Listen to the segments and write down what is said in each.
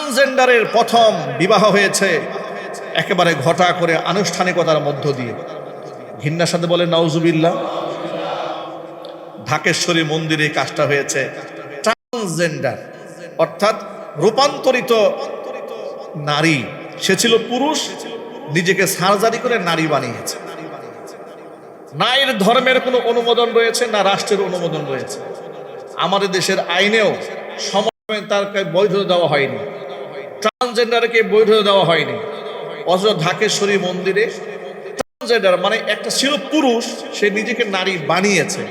ট্রান্সজেন্ডারের প্রথম বিবাহ হয়েছে একেবারে ঘটা করে আনুষ্ঠানিকতার মধ্য দিয়ে। ঘৃণার সাথে বলে নাউজুবিল্লাহ। ঢাকেশ্বরী মন্দিরে কাজটা হয়েছে ট্রান্সজেন্ডার, অর্থাৎ রূপান্তরিত নারী। সে ছিল পুরুষ, নিজেকে সার্জারি করে নারী বানিয়েছে। না এর ধর্মের কোনো অনুমোদন রয়েছে, না রাষ্ট্রের অনুমোদন রয়েছে। আমাদের দেশের আইনেও সময় তারকে বৈধতা দেওয়া হয়নি, ট্রান্সজেন্ডারকে বৈধতা দেওয়া হয়নি। অথচ ঢাকেশ্বরী মন্দিরে ট্রান্সজেন্ডার মানে একটা ছিল পুরুষ, সে নিজেকে নারী বানিয়েছে,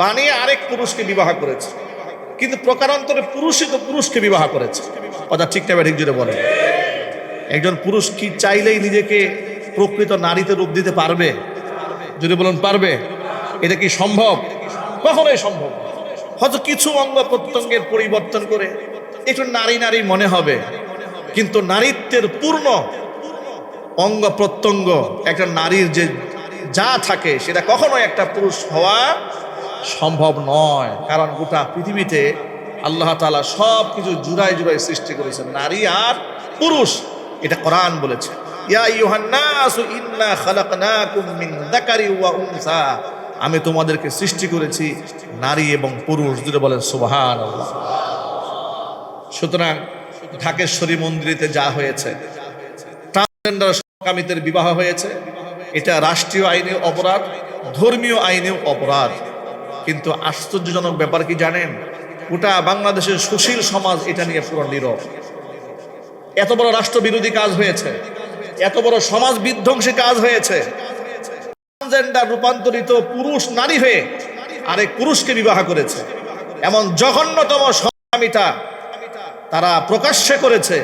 বানিয়ে আরেক পুরুষকে বিবাহ করেছে। কিন্তু প্রকারান্তরে পুরুষই তো পুরুষকে বিবাহ করেছে। কথা ঠিক না ঠিক জুড়ে বলে? একজন পুরুষ কি চাইলেই নিজেকে প্রকৃত নারীতে রূপ দিতে পারবে? যদি বলুন পারবে? এটা কি সম্ভব? কখনোই সম্ভব। হয়তো কিছু অঙ্গ প্রত্যঙ্গের পরিবর্তন করে একটু নারী নারী মনে হবে, কিন্তু নারীত্বের পূর্ণ অঙ্গ প্রত্যঙ্গ একটা নারীর যে যা থাকে সেটা কখনোই একটা পুরুষ হওয়া সম্ভব নয়। কারণ গোটা পৃথিবীতে আল্লাহ তাআলা সব কিছু জুড়াই জুড়াই সৃষ্টি করেছেন, নারী আর পুরুষ। এটা কোরআন বলেছে, ইয়া আইয়ুহান নাসু ইন্না খালাকনাকুম মিন যাকারি ওয়া উনসা। আমি তোমাদেরকে সৃষ্টি করেছি নারী এবং পুরুষ। দুটো বলেন সুবহানাল্লাহ। সুতরাং ঢাকেশ্বরী মন্দিরেতে যা হয়েছে, ট্রান্সজেন্ডার সমকামীদের বিবাহ হয়েছে, এটা রাষ্ট্রীয় আইনেও অপরাধ, ধর্মীয় আইনেও অপরাধ। কিন্তু আশ্চর্যজনক ব্যাপার কি জানেন? গোটা বাংলাদেশের সুশীল সমাজ এটা নিয়ে পুরো নীরব। এত বড় রাষ্ট্রবিরোধী কাজ হয়েছে, এত বড় সমাজ বিধ্বংসী কাজ হয়েছে। ট্রান্সজেন্ডার রূপান্তরিত পুরুষ নারী হয়ে আরেক পুরুষকে বিবাহ করেছে, এমন জঘন্যতম সমকামিতা তারা প্রকাশ্যে করেছে।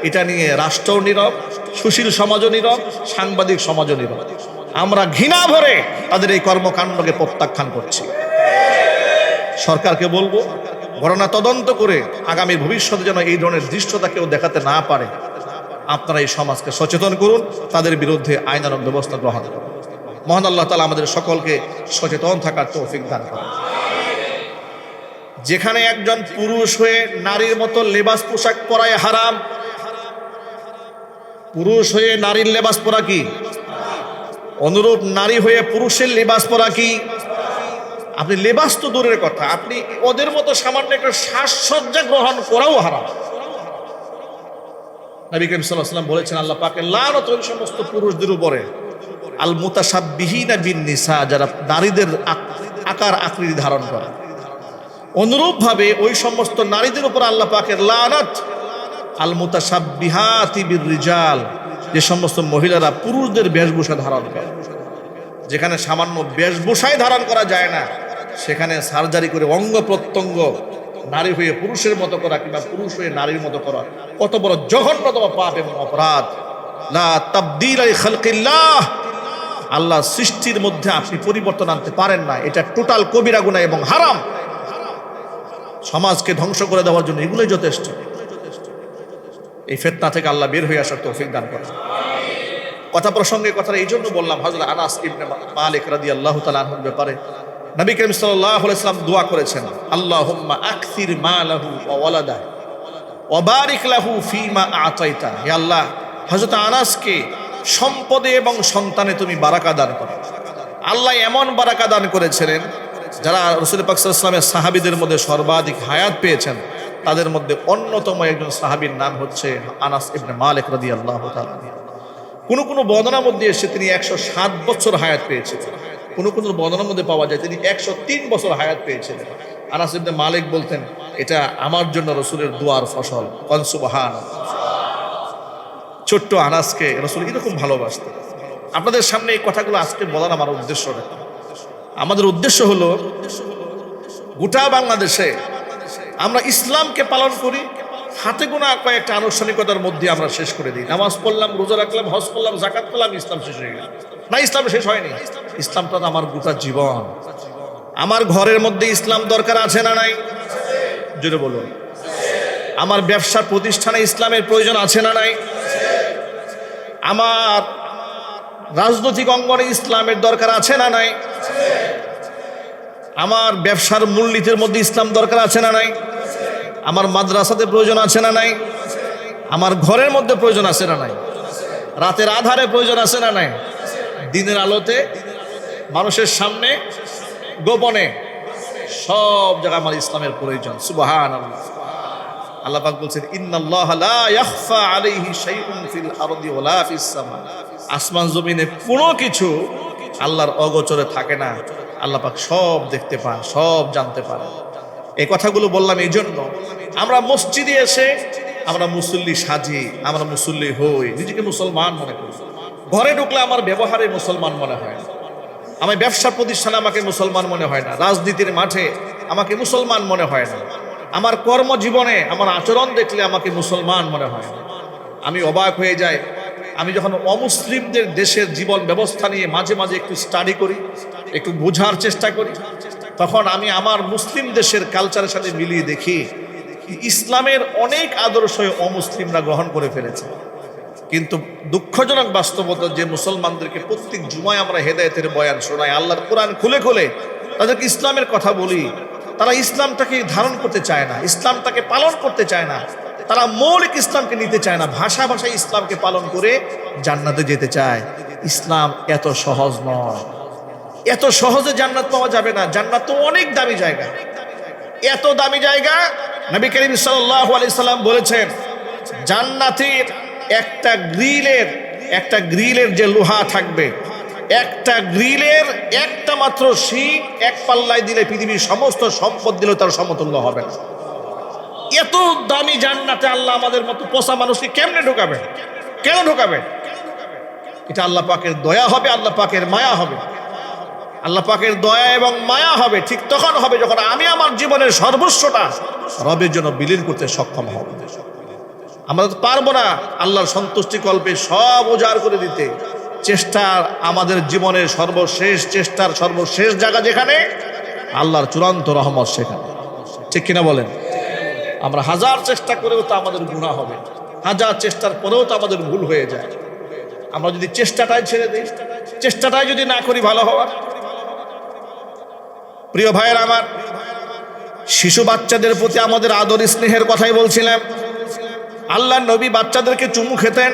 এটা নিয়ে রাষ্ট্রও নীরব, সুশীল সমাজও নীরব, সাংবাদিক সমাজও নীরব। আমরা ঘৃণা ভরে তাদের এই কর্মকাণ্ডকে প্রত্যাখ্যান করছি। সরকারকে বলবো, ঘটনা তদন্ত করে আগামী ভবিষ্যতে যেন এই ধরনের দৃশ্যতা কেউ দেখাতে না পারে। আপনারা এই সমাজকে সচেতন করুন, তাদের বিরুদ্ধে আইনানুগ ব্যবস্থা গ্রহণ করুন। মহান আল্লাহ তাআলা আমাদের সকলকে সচেতন থাকার তৌফিক দান করেন। যেখানে একজন পুরুষ হয়ে নারীর মতো লেবাস পোশাক পরায় হারাম, পুরুষ হয়ে নারীর লেবাস পরা কি? অনুরূপ নারী হয়ে পুরুষের লেবাস পরা কি? আপনি লেবাস তো দূরের কথা, আপনি ওদের মতো সামান্য একটা সাজসজ্জা গ্রহণ করাও হারাম। নবী করিম সাল্লাল্লাহু আলাইহি ওয়াসাল্লাম বলেছেন, আল্লাহ পাকের লানত ওই সমস্ত পুরুষদের উপরে, আল মুতাশাব্বিহিনা বিন নিসা, যারা নারীদের আকার আকৃতি ধারণ করে। অনুরূপভাবে ওই সমস্ত নারীদের উপর আল্লাহ পাকের লানত আল মুতাশাব্বিহাতি বির রিজাল, যে সমস্ত মহিলারা পুরুষদের বেশভূষা ধারণ করে। যেখানে সামান্য বেশভূষাই ধারণ করা যায় না, সেখানে সার্জারি করে অঙ্গ প্রত্যঙ্গ নারী হয়ে পুরুষের মতো করা কিংবা পুরুষ হয়ে নারীর মতো করা কত বড় জঘন্যতম পাপ এবং অপরাধ। লা তাবদীলা লিখালকিল্লাহ, আল্লাহ সৃষ্টির মধ্যে আপনি পরিবর্তন আনতে পারেন না। এটা টোটাল কবিরা গুনাহ এবং হারাম। সমাজকে ধ্বংস করে দেওয়ার জন্য এগুলোই যথেষ্ট। এই ফিতনা থেকে আল্লাহ বের হয়ে আসার তৌফিক দান করেন। কথা প্রসঙ্গে কথাটা এই জন্য বললাম, হযরত আনাস ইবনে মালিক রাদিয়াল্লাহু তাআলা আনহুর ব্যাপারে নবী করিম সাল্লাল্লাহু আলাইহি ওয়াসাল্লাম দোয়া করেছেন, আল্লাহুম্মা আকসির মালাহু ওয়া ওয়ালাদাহু ওয়া বারিক লাহু ফীমা আতাইতা। হে আল্লাহ, হযরত আনাসকে সম্পদে এবং সন্তানে তুমি বারাকা দান করো। আল্লাহ এমন বারাকা দান করেছিলেন, যারা রাসূল পাক সাল্লাল্লাহু আলাইহি ওয়াসাল্লামের সাহাবীদের মধ্যে সর্বাধিক হায়াত পেয়েছেন, তাদের মধ্যে অন্যতম একজন সাহাবীর নাম হচ্ছে আনাস ইবনে মালিক রাদিয়াল্লাহু তাআলা। কোন কোন বর্ণনার মধ্যে এসে তিনি 107 বছর হায়াত পেয়েছিলেন, কোন কোন বর্ণনার মধ্যে পাওয়া যায় তিনি 103 বছর হায়াত পেয়েছিলেন। আনাস ইবনে মালিক বলতেন, এটা আমার জন্য রাসূলের দোয়ার ফসল। কোন সুবহানাল্লাহ। ছোট্ট আনাসকে রাসূল এরকম ভালোবাসতেন। আপনাদের সামনে এই কথাগুলো আজকে বলার আমার উদ্দেশ্য না। আমাদের উদ্দেশ্য হলো গোটা বাংলাদেশে আমরা ইসলামকে পালন করি, হাতে গোনা কয়েকটা আনুষ্ঠানিকতার মধ্যে আমরা শেষ করে দিই। নামাজ পড়লাম, রোজা রাখলাম, হজ করলাম, যাকাত করলাম, ইসলাম শেষ হয়ে গেল। না, ইসলাম শেষ হয়নি। ইসলামটা তো আমার গোটা জীবন। আমার ঘরের মধ্যে ইসলাম দরকার আছে না নাই? জোরে বলুন। আমার ব্যবসার প্রতিষ্ঠানে ইসলামের প্রয়োজন আছে না নাই? আমার রাজনৈতিক অঙ্গনে ইসলামের দরকার আছে না নাই? আমার ব্যবসার মূলনীতির মধ্যে ইসলাম দরকার আছে না নাই? আমার মাদ্রাসাতে প্রয়োজন আছে না নাই? আমার ঘরের মধ্যে প্রয়োজন আছে না নাই? রাতের আধারে প্রয়োজন আছে না নাই? দিনের আলোতে, মানুষের সামনে, গোপনে, সব জায়গায় আমার ইসলামের প্রয়োজন। সুবহানাল্লাহ। আল্লাহ পাক বলছেন ইন্নাল্লাহা লা ইয়াখফা আলাইহি শাইউন ফিল আরদি ওয়ালা ফিস সামা। আসমান জমিনে কোনো কিছু আল্লাহর অগোচরে থাকে না। আল্লাহ পাক সব দেখতে পান, সব জানতে পান। এই কথাগুলো বললাম এই জন্য, আমরা মসজিদে এসে আমরা মুসল্লি সাজি, আমরা মুসল্লি হই, নিজেকে মুসলমান মনে করি। ঘরে ঢুকলে আমার ব্যবহারে মুসলমান মনে হয় না, আমার ব্যবসা প্রতিষ্ঠানে আমাকে মুসলমান মনে হয় না, রাজনীতির মাঠে আমাকে মুসলমান মনে হয় না, আমার কর্মজীবনে আমার আচরণ দেখলে আমাকে মুসলমান মনে হয় না। আমি অবাক হয়ে যাই, আমি যখন অমুসলিমদের দেশের জীবন ব্যবস্থা নিয়ে মাঝে মাঝে একটু স্টাডি করি, একটু বোঝার চেষ্টা করি, তখন আমি আমার মুসলিম দেশের কালচারের সাথে মিলিয়ে দেখি ইসলামের অনেক আদর্শ অমুসলিমরা গ্রহণ করে ফেলেছে। কিন্তু দুঃখজনক বাস্তবতা যে মুসলমানদেরকে প্রত্যেক জুমায় আমরা হেদায়েতের বয়ান শোনাই, আল্লাহর কোরআন খুলে খুলে তাদেরকে ইসলামের কথা বলি, তারা ইসলামটাকে ধারণ করতে চায় না, ইসলামটাকে পালন করতে চায় না, তারা মৌলিক ইসলামকে নিতে চায় না, ভাষা ভাষায় ইসলামকে পালন করে জান্নাতে যেতে চায়। ইসলাম এত সহজ নয়, এত সহজে জান্নাত পাওয়া যাবে না। জান্নাত তো অনেক দামি জায়গা, এত দামি জায়গা। নবী করিম সাল্লাল্লাহু আলাইহি সাল্লাম বলেছেন জান্নাতের একটা গ্রিলের যে লোহা থাকবে, একটা গ্রিলের একটা মাত্র শিক এক পাল্লায় দিলে পৃথিবীর সমস্ত সম্পদ দিলেও তার সমতুল্য হবে না। এত দামি জান্নাতে আল্লাহ আমাদের মতো পোষা মানুষকে কেমনে ঢোকাবেন? কেন ঢোকাবেন? এটা আল্লাহ পাকের দয়া হবে, আল্লাহ পাকের মায়া হবে। আল্লাহ পাকের দয়া এবং মায়া হবে ঠিক তখন হবে যখন আমি আমার জীবনের সর্বস্বটা রবের জন্য বিলীন করতে সক্ষম হব। আমরা তো পারবো না আল্লাহর সন্তুষ্টি কল্পে সব উজাড় করে দিতে। চেষ্টার আমাদের জীবনের সর্বশেষ চেষ্টার সর্বশেষ জায়গা যেখানে আল্লাহর চূড়ান্ত রহমত, সেখানে। ঠিক কিনা বলেন? আমরা হাজার চেষ্টা করেও তো আমাদের গুনাহ হবে, হাজার চেষ্টার পরেও তো আমাদের ভুল হয়ে যায়। আমরা যদি চেষ্টাটাই ছেড়ে দিই, চেষ্টাটাই যদি না করি ভালো হওয়ার। প্রিয় ভাইয়ের আমার, শিশু বাচ্চাদের প্রতি আমাদের আদর স্নেহের কথাই বলছিলাম। আল্লাহর নবী বাচ্চাদেরকে চুমু খেতেন,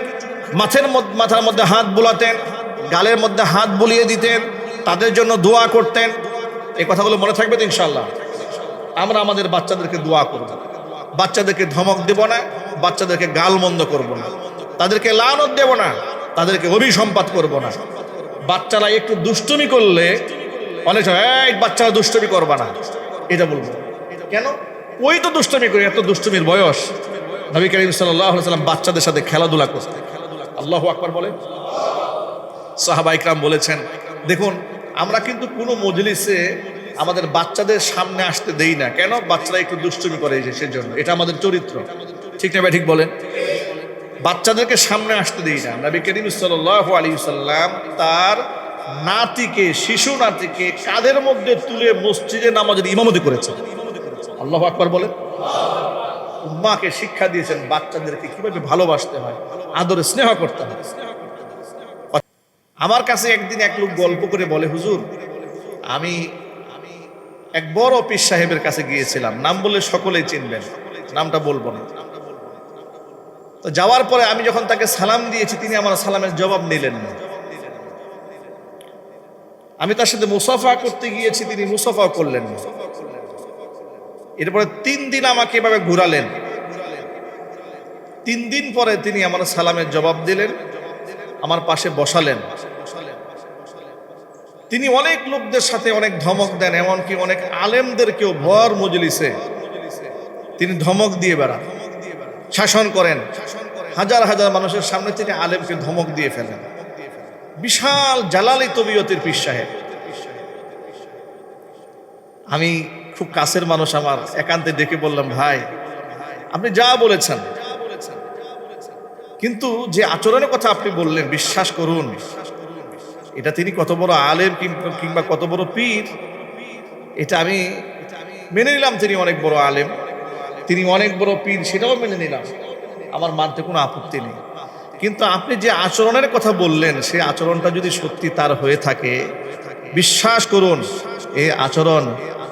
মাথার মধ্যে হাত বুলাতেন, গালের মধ্যে হাত বুলিয়ে দিতেন, তাদের জন্য দোয়া করতেন। এই কথাগুলো মনে থাকবে তো ইনশাআল্লাহ? আমরা আমাদের বাচ্চাদেরকে দোয়া করব, বাচ্চাদেরকে ধমক দেব না, বাচ্চাদেরকে গালমন্দ করব না, তাদেরকে লানত দেব না, তাদেরকে অভিসম্পাত করব না। বাচ্চারা একটু দুষ্টুমি করলে অনেক সময় এই বাচ্চারা দুষ্টুমি করবা না এটা বলবো। কেন? ওই তো দুষ্টুমি করে, এত দুষ্টুমির বয়স। নবী করিম সাল্লাল্লাহু আলাইহি ওয়াসাল্লাম বাচ্চাদের সাথে খেলাধুলা করতেন। আল্লাহু আকবার বলেন। সাহাবা ইকরাম বলেছেন, দেখুন আমরা কিন্তু কোনো মজলিসে আমাদের বাচ্চাদের সামনে আসতে দেই না। কেন? বাচ্চারা একটু দুষ্টুমি করে সেজন্য। এটা আমাদের চরিত্র। ঠিক না ভাই? ঠিক বলেন। বাচ্চাদেরকে সামনে আসতে দেই না। নবী করিম সাল্লাল্লাহু আলাইহি ওয়াসাল্লাম তার নাতিকে, শিশু নাতিকে কাঁধের মধ্যে তুলে মসজিদে নামাজের ইমামতি করেছেন। আল্লাহু আকবার বলেন। উম্মাকে শিক্ষা দিয়েছেন বাচ্চাদেরকে কিভাবে ভালোবাসতে হয়, আদর স্নেহ করতে হয়। আমার কাছে একদিন এক লোক গল্প করে বলে, হুজুর আমি এক বড় পীর সাহেবের কাছে গিয়েছিলাম, নাম বললে সকলেই চিনবেন, নামটা বলবো না। তো যাওয়ার পরে আমি যখন তাকে সালাম দিয়েছি, তিনি আমার সালামের জবাব নিলেন না। আমি তার সাথে মুসাফা করতে গিয়েছি, তিনি মুসাফা করলেন না। এরপরে 3 দিন আমাকে এভাবে ঘুরালেন। 3 দিন পরে তিনি আমার সালামের জবাব দিলেন, আমার পাশে বসালেন। তিনি অনেক লোকদের সাথে অনেক ধমক দেন, এমনকি অনেক আলেমদেরকেও ভর মজলিসে তিনি ধমক দিয়ে বেড়ান, শাসন করেন। হাজার হাজার মানুষের সামনে তিনি আলেমকে ধমক দিয়ে ফেলেন। বিশাল জালালি তবিয়তের পীর সাহেব। আমি খুব কাছের মানুষ, আমার একান্তে ডেকে বললাম, ভাই আপনি যা বলেছেন, কিন্তু যে আচরণের কথা আপনি বললেন, বিশ্বাস করুন এটা তিনি কত বড় আলেম কিংবা কত বড় পীর, এটা আমি মেনে নিলাম। তিনি অনেক বড় আলেম, তিনি অনেক বড় পীর, সেটাও মেনে নিলাম, আমার মানতে কোনো আপত্তি নেই। কিন্তু আপনি যে আচরণের কথা বললেন, সেই আচরণটা যদি সত্যি তার হয়ে থাকে, বিশ্বাস করুন এই আচরণ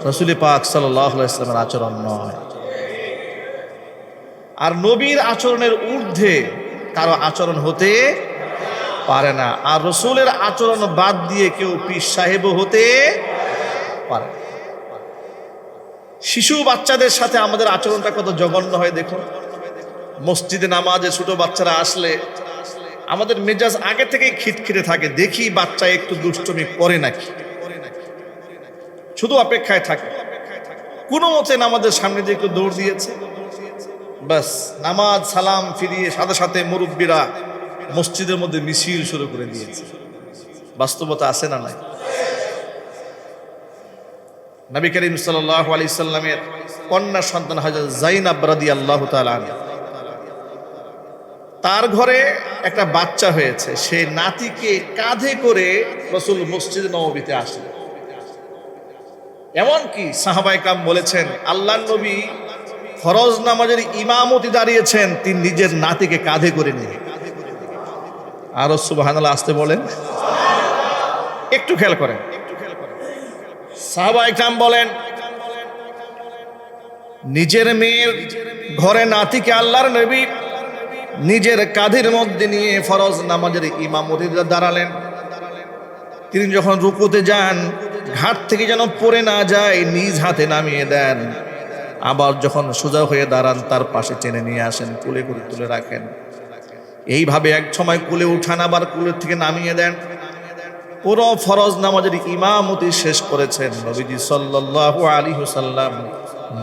রাসূল পাক সাল্লাল্লাহু আলাইহি ওয়াসাল্লামের আচরণ নয়। আর নবীর আচরণের ঊর্ধ্বে কারো আচরণ হতে পারে না। আর রসুলের আচরণ বাদ দিয়ে কেউ পীর সাহেবও হতে পারে। শিশু বাচ্চাদের সাথে আমাদের আচরণটা কত জঘন্য হয় দেখুন। মসজিদে নামাজে ছোট বাচ্চারা আসলে আমাদের মেজাজ আগে থেকেই খিটখিটে থাকে, দেখি বাচ্চা একটু দুষ্টুমি করে নাকি, শুধু অপেক্ষায় থাকে। কোনো মতে নামাজের সামনে দিয়ে একটু দৌড় দিয়েছে, বাস নামাজ সালাম ফিরিয়ে সাথে সাথে মুরব্বীরা মসজিদের মধ্যে মিছিল শুরু করে দিয়েছে। বাস্তবতা আছে না নাই? নবী করিম সাল্লাল্লাহু আলাইহি সাল্লামের কন্যা সন্তান হযরত যায়েনব রাদিয়াল্লাহু তাআলা আনহা, তার ঘরে একটা বাচ্চা হয়েছে, সে নাতিকে কাঁধে করে রাসূল মসজিদে নববীতে আসলেন। এমনকি সাহাবায়ে কেরাম বলেছেন, আল্লাহর নবী ফরজ নামাজের ইমামতি দাঁড়িয়েছেন, তিনি নিজের নাতিকে কাঁধে করে নিয়ে। আরো সুবহানাল্লাহ আসতে বলেন, একটু খেয়াল করেন। সাহাবায়ে কেরাম বলেন, নিজের মেয়ের ঘরে নাতিকে আল্লাহর নবী নিজের কাঁধের মধ্যে নিয়ে ফরজ নামাজের ইমামতিতে দাঁড়ালেন। তিনি যখন রুকুতে যান, ঘাট থেকে যেন পড়ে না যায়, নিজ হাতে নামিয়ে দেন। আবার যখন সোজা হয়ে দাঁড়ান, তার পাশে টেনে নিয়ে আসেন, কুলে করে তুলে রাখেন। এইভাবে এক সময় কুলে উঠান, আবার কুলের থেকে নামিয়ে দেন। পুরো ফরজ নামাজের ইমামতি শেষ করেছেন। নবীজি সাল্লাল্লাহু আলাইহি ওয়াসাল্লাম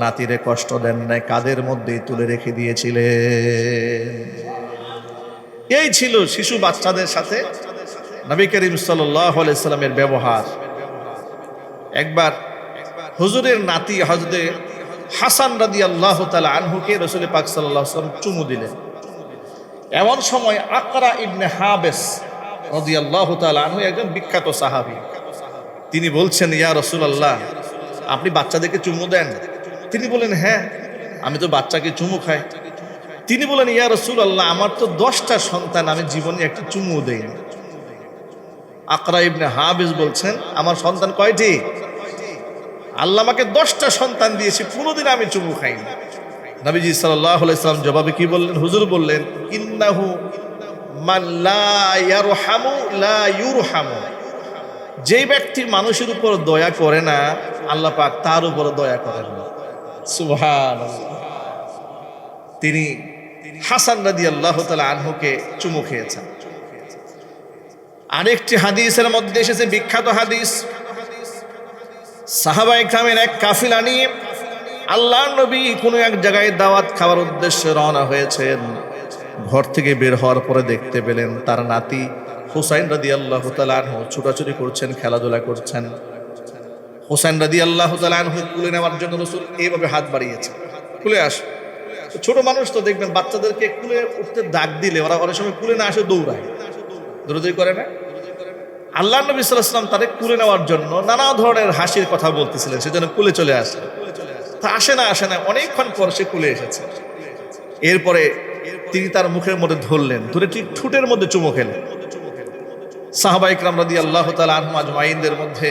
নাতিরে কষ্ট দেন নাই, কাঁধের মধ্যে তুলে রেখে দিয়েছিলেন। এই ছিল শিশু বাচ্চাদের সাথে নবী করিম সাল্লাল্লাহু আলাইহি ওয়াসাল্লামের ব্যবহার। একবার হুজুরের নাতি হযরত হাসান রাদিয়াল্লাহু তাআলা আনহুকে রাসূল পাক সাল্লাল্লাহু আলাইহি ওয়াসাল্লাম চুমু দিলেন। এমন সময় আকরা ইবনে হাবেস রাদিয়াল্লাহু তাআলা আনহু একজন বিখ্যাত সাহাবী, তিনি বলছেন, ইয়া রাসূলুল্লাহ, আপনি বাচ্চাদেরকে চুমু দেন? তিনি বলেন, হ্যাঁ, আমি তো বাচ্চাকে চুমু খাই। তিনি বলেন, ইয়া রাসূলুল্লাহ, আমার তো 10টা সন্তান, আমি জীবনে একটা চুমু দেই না। আকরা ইবনে হাবেস বলছেন, আমার সন্তান কয়টি? আল্লাহ আমাকে 10টা সন্তান দিয়েছে, কোনোদিন আমি চুমু খাইনি। নবীজি সাল্লাল্লাহু আলাইহি ওয়াসাল্লাম জবাবে কি বললেন? হুজুর বললেন, ইন্নাহু মান লা ইয়ারহামু লা ইউরহামু, যে ব্যক্তি মানুষের উপর দয়া করে না, আল্লাহ পাক তার উপর দয়া করেন না। সুবহানাল্লাহ। তিনি হাসান রাদিয়াল্লাহু তাআলা আনহুকে চুমু খেয়েছেন। আরেকটি হাদিসের মধ্যে এসেছে, বিখ্যাত হাদিস, সাহাবায়ে কেরামের এক কাফিলা নিয়ে আল্লাহর নবী কোনো এক জায়গায় দাওয়াত খাওয়ার উদ্দেশ্যে রওনা হয়েছেন। ঘর থেকে বের হওয়ার পরে দেখতে পেলেন তার নাতি হুসাইন রাদিয়াল্লাহু তাআলা আনহু ছোটাছুটি করছেন, খেলাধুলা করছেন। হুসাইন রাদিয়াল্লাহু তাআলা আনহু কুলে নেওয়ার জন্য রাসূল এইভাবে হাত বাড়িয়েছেন, কুলে আস। ছোট মানুষ তো দেখবেন, বাচ্চাদেরকে কুলে উঠতে ডাক দিলে ওরা অনেক সময় কুলে না আসে দৌড়ায়, দৌড়াদৌড়ি করে না। আল্লাহর নবী সাল্লাল্লাহু আলাইহি ওয়াসাল্লাম তাদের কুলে নেওয়ার জন্য নানা ধরনের হাসির কথা বলতেছিলেন, সেজন্য কুলে চলে আসে। তা আসে না, অনেকক্ষণ পর সে কুলে এসেছে। এরপরে তিনি তার মুখের মধ্যে ধরলেন, ধরে ঠিক ঠোঁটের মধ্যে চুমু খেলেন। সাহাবায়ে কেরাম রাদিয়াল্লাহু তাআলা আনহুম আজমাইনদের মধ্যে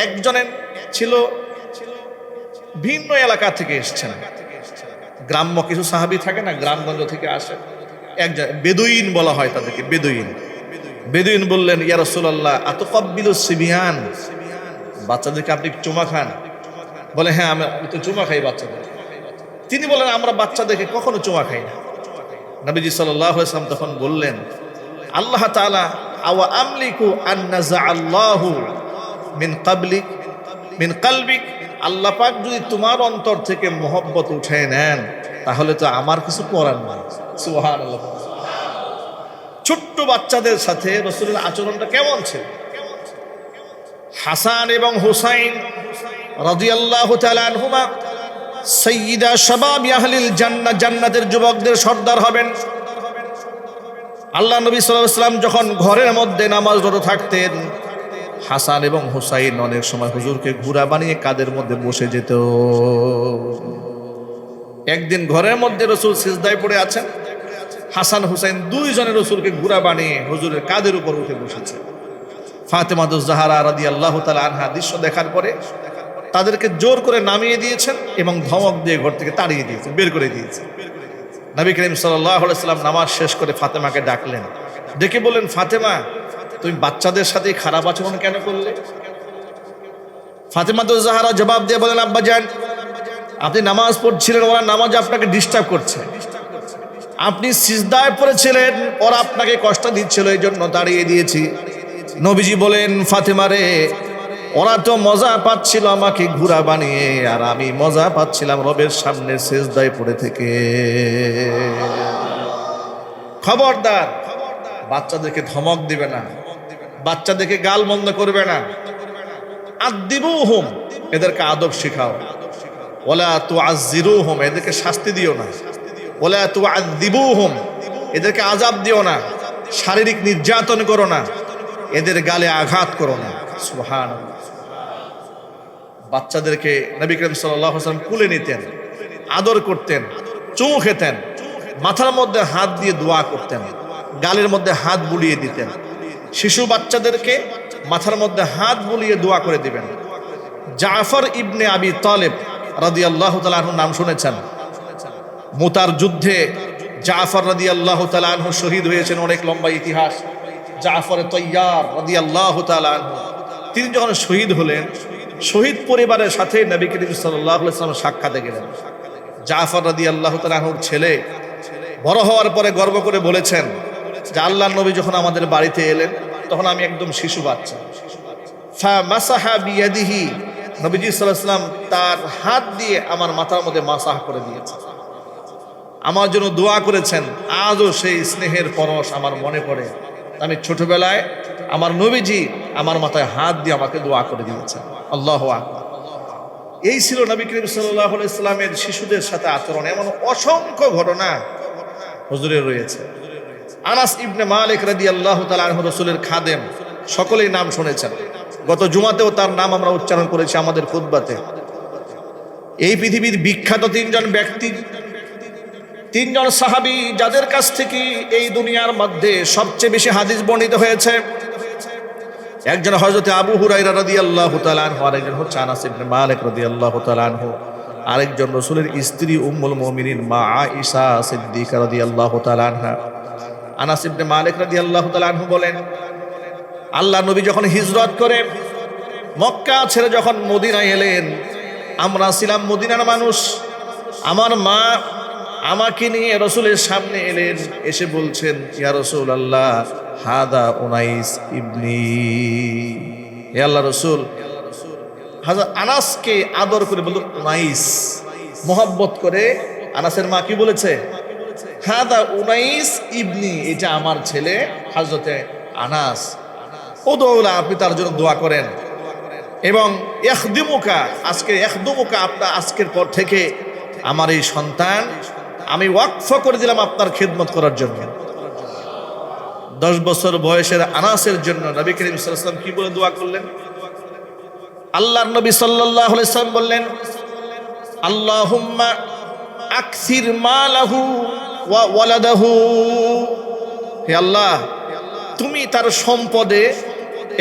একজনের ছিল ভিন্ন এলাকা থেকে এসেছেন, গ্রাম্য কিছু সাহাবী থাকে না, গ্রামগঞ্জ থেকে আসে, একজন বেদুইন বলা হয় তাদেরকে, বেদুইন বললেন, ইয়া রাসূলুল্লাহ, আতুকাব্বিলুস সিবিয়ান, বাচ্চাদেরকে আপনি চুমা খান? বলে, হ্যাঁ, আমি তো চুমা খাই বাচ্চাদের। তিনি বলেন, আমরা বাচ্চাদেরকে কখনো চুমা খাই না। নবীজি সাল্লাল্লাহু আলাইহি ওয়াসাল্লাম তখন বললেন, আল্লাহ তাআলা আওয়া আমলিকু আন নাযাআল্লাহু মিন কলবিক, আল্লাহ পাক যদি তোমার অন্তর থেকে মহব্বত উঠে নেন, তাহলে তো আমার কিছু করার নাই। সুবহানাল্লাহ। ছোট্ট বাচ্চাদের সাথে রাসূলের আচরণটা কেমন ছিল? হাসান এবং হুসাইন রাদিয়াল্লাহু তাআলা আনহুমা সাইয়্যিদা শাবাব আহলিল জান্নাহ, জান্নাতের যুবকদের সর্দার হবেন। আল্লাহ নবী সাল্লাল্লাহু আলাইহি ওয়াসাল্লাম যখন ঘরের মধ্যে নামাজরত থাকতেন, হাসান এবং হুসাইন অনেক সময় হুজুরকে ঘোড়া বানিয়ে কাঁধের মধ্যে বসে যেত। একদিন ঘরের মধ্যে রাসূল সিজদায় পড়ে আছেন, হাসান হুসাইন দুইজনে রাসূলকে ঘোড়া বানিয়ে হুজুরের কাঁধের উপর উঠে বসেছে। ফাতেমাতুজ জাহরা রাদিয়াল্লাহু তাআলা আনহা দৃশ্য দেখার পরে তাদেরকে জোর করে নামিয়ে দিয়েছেন এবং ধমক দিয়ে ঘর থেকে তাড়িয়ে দিয়েছেন, বের করে দিয়েছেন। নবী করিম সাল্লাল্লাহু আলাইহি সাল্লাম নামাজ শেষ করে ফাতেমাকে ডাকলেন, ডেকে বললেন, ফাতেমা, তুমি বাচ্চাদের সাথে খারাপ আচরণ কেন করলে? ফাতেমা তো জাহরা জবাব দিয়ে বলেন, আব্বাজান, আপনি নামাজ পড়ছিলেন, ওরা নামাজ আপনাকে ডিস্টার্ব করছে। আপনি সিজদায় পড়েছিলেন, ওরা আপনাকে কষ্ট দিচ্ছিল, এই জন্য দাঁড়িয়ে দিয়েছি। নবীজি বলেন, ফাতেমা রে, ওরা তো মজা পাচ্ছিল আমাকে ঘুরা বানিয়ে, আর আমি মজা পাচ্ছিলাম রবের সামনে সিজদায় পড়ে থেকে। খবরদার, বাচ্চাদেরকে ধমক দিবে না, বাচ্চাদেরকে গাল মন্দ করবে না। আদিবুহুম, এদেরকে আদব শিখাও। ওয়ালা তুআজ্জিরুহুম, এদেরকে শাস্তি দিও না। ওয়ালা তুআযিবুহুম, এদেরকে আযাব দিও না, শারীরিক নির্যাতন করো না, এদের গালে আঘাত করো না। সুবহানাল্লাহ। বাচ্চাদেরকে নবী করিম সাল্লাল্লাহু আলাইহি ওয়াসাল্লাম কুলে নিতেন, আদর করতেন, চুমু খেতেন, মাথার মধ্যে হাত দিয়ে দোয়া করতেন, গালের মধ্যে হাত বুলিয়ে দিতেন। শিশু বাচ্চাদেরকে মাথার মধ্যে হাত বুলিয়ে দোয়া করে দিবেন। জাফর ইবনে আবি তালেব রাদিয়াল্লাহু তাআলা আনহুর নাম শুনেছেন। মুতার যুদ্ধে জাফর রাদিয়াল্লাহু তাআলা আনহু শহীদ হয়েছেন, অনেক লম্বা ইতিহাস। জাফর তৈয়ার রাদিয়াল্লাহু তাআলা আনহু, তিনি যখন শহীদ হলেন, শহীদ পরিবারের সাথে নবী করিম সাল্লাল্লাহু আলাইহি ওয়াসাল্লাম সাক্ষাতে গেলেন। জাফর রাদিয়াল্লাহু তাআলা আনহুর ছেলে বড় হওয়ার পরে গর্ব করে বলেছেন যে, আল্লাহর নবী যখন আমাদের বাড়িতে এলেন, তখন আমি একদম শিশু বাচ্চা। ফামাসাহা বিয়াদিহি, নবীজি সাল্লাল্লাহু আলাইহি ওয়াসাল্লাম তার হাত দিয়ে আমার মাথার মধ্যে মাসাহ করে দিয়েছেন, আমার জন্য দোয়া করেছেন। আজও সেই স্নেহের পরশ আমার মনে পড়ে। আমি ছোটবেলায় আমার নবীজি আমার মাথায় হাত দিয়ে আমাকে দোয়া করে দিয়েছেন। আল্লাহু আকবার। এই ছিল নবী করিম সাল্লাল্লাহু আলাইহি ওয়াসাল্লামের শিশুদের সাথে আচরণ। এমন অসংখ্য ঘটনা হুজুরের রয়েছে। আনাস ইবনে মালিক রাদিয়াল্লাহু তাআলা আনহু রাসূলের খাদেম, সকলেই নাম শুনেছেন। গত জুমাতেও তার নাম আমরা উচ্চারণ করেছি আমাদের খুতবাতে। এই পৃথিবীর বিখ্যাত তিনজন ব্যক্তি, তিনজন সাহাবী, যাদের কাছ থেকে এই দুনিয়ার মধ্যে সবচেয়ে বেশি হাদিস বর্ণিত হয়েছে, একজন হযরত আবু হুরায়রা রাদিয়াল্লাহু তাআলা আনহু, আরেকজন হচ্ছে আনাস ইবনে মালিক রাদিয়াল্লাহু তাআলা আনহু, আরেকজন রাসূলের স্ত্রী উম্মুল মুমিনিন মা আয়েশা সিদ্দিকা রাদিয়াল্লাহু তাআলা আনহা। আনাস ইবনে মালিক রাদিয়াল্লাহু তাআলা আনহু বলেন, আল্লাহ নবী যখন হিজরত করে মক্কা ছেড়ে যখন মদিনায় এলেন, আমরা ছিলাম মদিনার মানুষ। আমার মা আমাকে নিয়ে রাসূলের সামনে এলেন, এসে বলছেন, ইয়া রাসূলুল্লাহ, হাদা উনাইস ইবনি। হে আল্লাহ রাসূল, হযরত আনাসকে আদর করে বলল উনাইস, মোহাব্বত করে। আনাসের মা কি বলেছে? হাদা উনাইস ইবনি, এটা আমার ছেলে হযরতে আনাস। উদউলা, আপনি তার জন্য দোয়া করেন। এবং ইখদিমুকা, আজকে ইখদিমুকা, আপনার আজকের পর থেকে আমার এই সন্তান আমি ওয়াকফ করে দিলাম আপনার খিদমত করার জন্য। 10 বছর বয়সের আনাসের জন্য নবী করিম সাল্লাল্লাহু আলাইহি ওয়াসাল্লাম কি বলে দোয়া করলেন? আল্লাহর নবী সাল্লাল্লাহু আলাইহি ওয়াসাল্লাম বললেন, আল্লাহুম্মা আকসির মালাহু ওয়া ওয়ালাদাহু। হে আল্লাহ, তুমি তার সম্পদে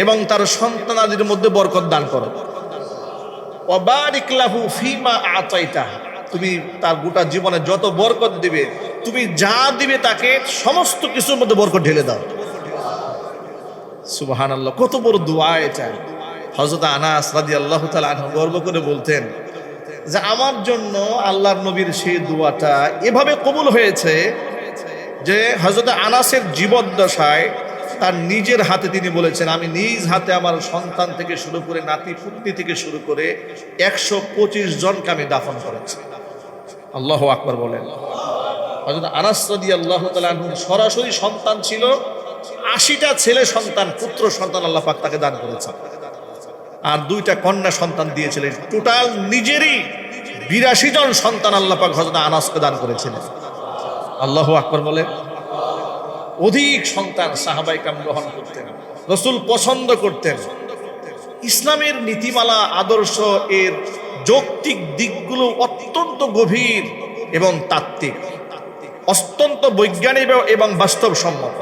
এবং তার সন্তানাদির মধ্যে বরকত দান করো। ওয়া বারিক লাহু ফিমা আতাইতা, তুমি তার গোটা জীবনে যত বরকত দিবে, তুমি যা দিবে তাকে সমস্ত কিছুর মধ্যে বরকত ঢেলে দাও। সুবহানাল্লাহ, কত বড় দোয়া এটা। হযরত আনাস রাদিয়াল্লাহু তাআলা আনহু গর্ব করে বলতেন যে, আমার জন্য আল্লাহর নবীর সেই দোয়াটা এভাবে কবুল হয়েছে যে হযরত আনাসের জীবদ্দশায় তার নিজের হাতে তিনি বলেছেন, আমি নিজ হাতে আমার সন্তান থেকে শুরু করে নাতি পুত্নী থেকে শুরু করে 125 জনকে আমি দাফন করেছি। আল্লাহু আকবার বলেন। হযরত আনাস রাদিয়াল্লাহু তাআলা আনহুর সরাসরি সন্তান ছিল 80টা ছেলে সন্তান, পুত্র সন্তান আল্লাহ পাক তাকে দান করেছেন, আর 2টা কন্যা সন্তান দিয়েছিলেন। টোটাল নিজেরই 82 জন সন্তান আল্লাহ পাক হযরত আনাসকে দান করেছিলেন। আল্লাহু আকবার বলেন। অধিক সন্তান সাহাবায়ে কেরাম গ্রহণ করতেন, রাসূল পছন্দ করতেন। ইসলামের নীতিমালা, আদর্শ, এর যৌক্তিক দিকগুলো অত্যন্ত গভীর এবং তাত্ত্বিক, অত্যন্ত বৈজ্ঞানিক এবং বাস্তবসম্মত,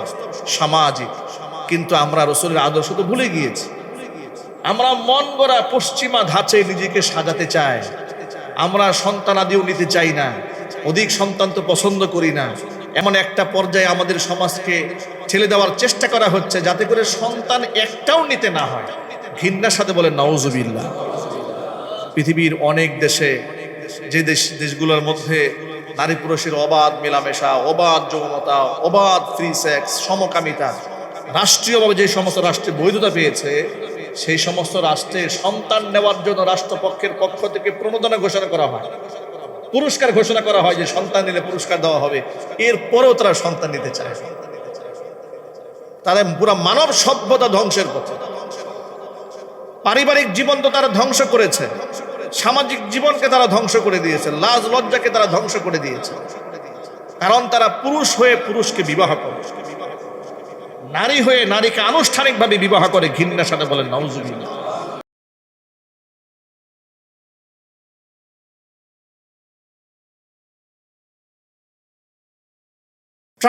সামাজিক। কিন্তু আমরা রাসূলের আদর্শ তো ভুলে গিয়েছি। আমরা মন গড়া পশ্চিমা ধাঁচে নিজেকে সাজাতে চাই। আমরা সন্তানাদিও নিতে চাই না। অধিক সন্তান তো পছন্দ করি না, এমন একটা পর্যায়ে আমাদের সমাজকে ঠেলে দেওয়ার চেষ্টা করা হচ্ছে যাতে করে সন্তান একটাও নিতে না হয়। ঘৃণার সাথে বলে নাউজুবিল্লাহ। পৃথিবীর অনেক দেশে, যে দেশগুলোর মধ্যে নারী পুরুষের অবাধ মেলামেশা, অবাধ যৌনতা, অবাধ ফ্রি সেক্স, সমকামিতা, রাষ্ট্রীয়ভাবে যে সমস্ত রাষ্ট্রে বৈধতা পেয়েছে, সেই সমস্ত রাষ্ট্রে সন্তান নেওয়ার জন্য রাষ্ট্রপক্ষের পক্ষ থেকে প্রণোদনা ঘোষণা করা হয়, পুরস্কার ঘোষণা করা হয় যে সন্তান নিলে পুরস্কার দেওয়া হবে। এরপরেও তারা সন্তান নিতে চায়। তারা পুরো মানব সভ্যতা ধ্বংসের পথে। পারিবারিক জীবন তো তারা ধ্বংস করেছে, সামাজিক জীবনকে তারা ধ্বংস করে দিয়েছে, লাজ লজ্জাকে তারা ধ্বংস করে দিয়েছে। কারণ তারা পুরুষ হয়ে পুরুষকে বিবাহ করে, নারী হয়ে নারীকে আনুষ্ঠানিকভাবে বিবাহ করে। ঘৃণার সাথে বলেন নাউজুবিল্লাহ।